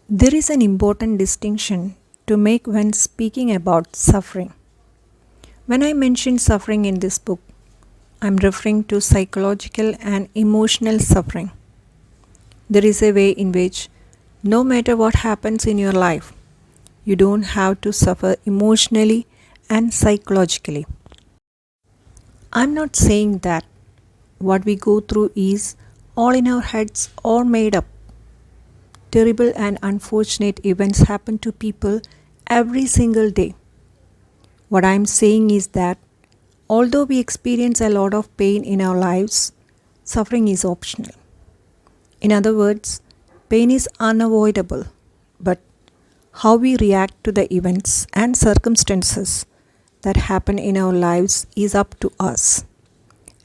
There is an important distinction to make when speaking about suffering. When I mention suffering in this book, I am referring to psychological and emotional suffering. There is a way in which, no matter what happens in your life, you don't have to suffer emotionally and psychologically. I'm not saying that what we go through is all in our heads or made up. Terrible and unfortunate events happen to people every single day. What I'm saying is that although we experience a lot of pain in our lives, suffering is optional. In other words, pain is unavoidable, but how we react to the events and circumstances that happen in our lives is up to us,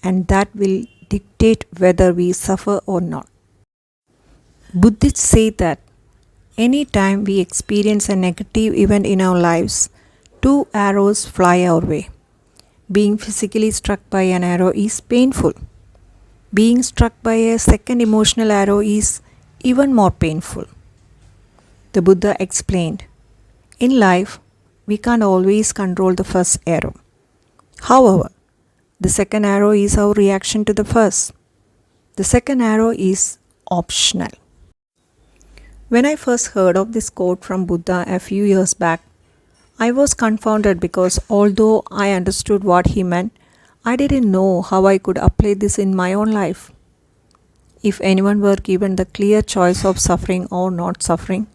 and that will dictate whether we suffer or not. Buddhists say that any time we experience a negative event in our lives, two arrows fly our way. Being physically struck by an arrow is painful. Being struck by a second emotional arrow is even more painful. The Buddha explained, in life, we can't always control the first arrow. However, the second arrow is our reaction to the first. The second arrow is optional. When I first heard of this quote from Buddha a few years back, I was confounded because although I understood what he meant, I didn't know how I could apply this in my own life. If anyone were given the clear choice of suffering or not suffering,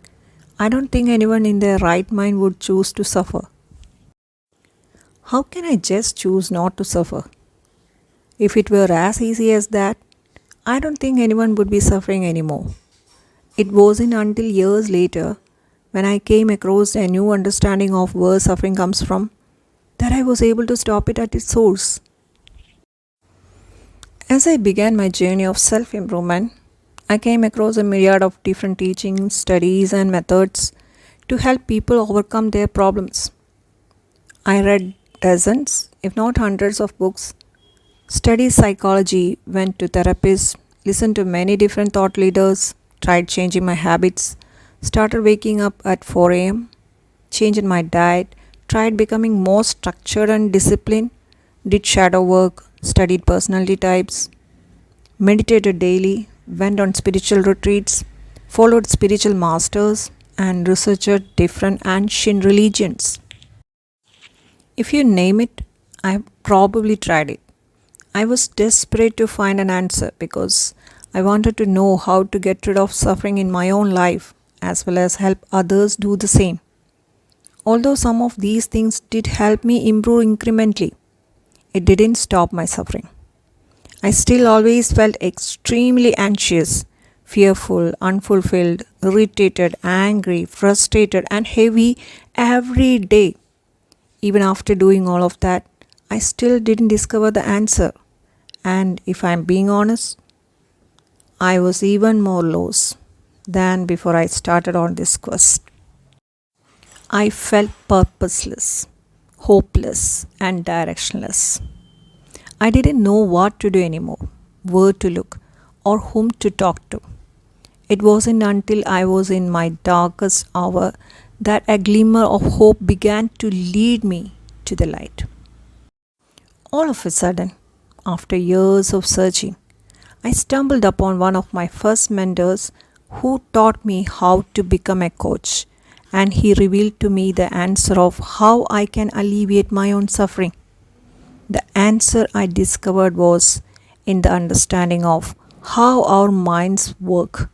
I don't think anyone in their right mind would choose to suffer. How can I just choose not to suffer? If it were as easy as that, I don't think anyone would be suffering anymore. It wasn't until years later, when I came across a new understanding of where suffering comes from, that I was able to stop it at its source. As I began my journey of self-improvement, I came across a myriad of different teachings, studies, and methods to help people overcome their problems. I read dozens, if not hundreds of books, studied psychology, went to therapists, listened to many different thought leaders, tried changing my habits, started waking up at 4 a.m., changed my diet, tried becoming more structured and disciplined, did shadow work, studied personality types, meditated daily, went on spiritual retreats, followed spiritual masters, and researched different ancient religions. If you name it, I probably tried it. I was desperate to find an answer because I wanted to know how to get rid of suffering in my own life as well as help others do the same. Although some of these things did help me improve incrementally, it didn't stop my suffering. I still always felt extremely anxious, fearful, unfulfilled, irritated, angry, frustrated, and heavy every day. Even after doing all of that, I still didn't discover the answer. And if I'm being honest, I was even more lost than before I started on this quest. I felt purposeless, hopeless, and directionless. I didn't know what to do anymore, where to look, or whom to talk to. It wasn't until I was in my darkest hour that a glimmer of hope began to lead me to the light. All of a sudden, after years of searching, I stumbled upon one of my first mentors who taught me how to become a coach, and he revealed to me the answer of how I can alleviate my own suffering. The answer I discovered was in the understanding of how our minds work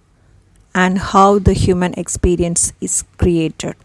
and how the human experience is created.